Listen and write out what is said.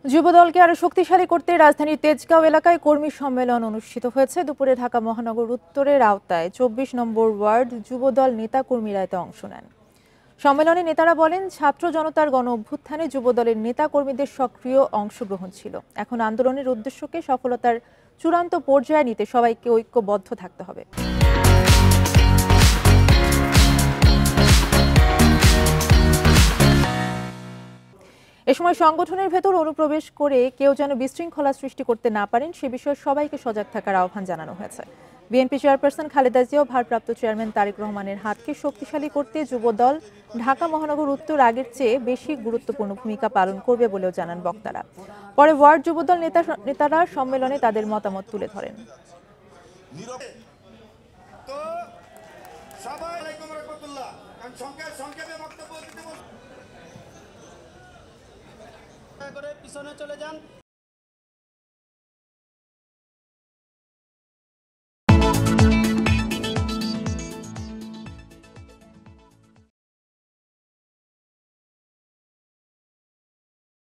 যুবদলকে আরো শক্তিশালী করতে রাজধানীর তেজগাঁও এলাকায় কর্মী সম্মেলন অনুষ্ঠিত হয়েছে। দুপুরে ঢাকা মহানগর উত্তরের আওতায় ২৪ নম্বর ওয়ার্ড যুবদল নেতাকর্মীরা এতে অংশ নেন। সম্মেলনে নেতারা বলেন, ছাত্র জনতার গণ অভ্যুত্থানে যুবদলের নেতাকর্মীদের সক্রিয় অংশগ্রহণ ছিল। এখন আন্দোলনের উদ্দেশ্যকে সফলতার চূড়ান্ত পর্যায়ে নিতে সবাইকে ঐক্যবদ্ধ থাকতে হবে। এ সময় সংগঠনের ভেতর অনুপ্রবেশ করে কেউ যেন বিশৃঙ্খলা সৃষ্টি করতে না পারেন সে বিষয়ে সবাইকে সজাগ থাকার আহ্বান জানানো হয়েছে। বিএনপি চেয়ারপারসন খালেদা জিয়া ও ভারপ্রাপ্ত চেয়ারম্যান তারেক রহমানের হাতকে শক্তিশালী করতে যুবদল ঢাকা মহানগর উত্তর আগের চেয়ে বেশি গুরুত্বপূর্ণ ভূমিকা পালন করবে বলেও জানান বক্তারা। পরে ওয়ার্ড যুবদল নেতারা সম্মেলনে তাদের মতামত তুলে ধরেন। পিছনে চলে যান।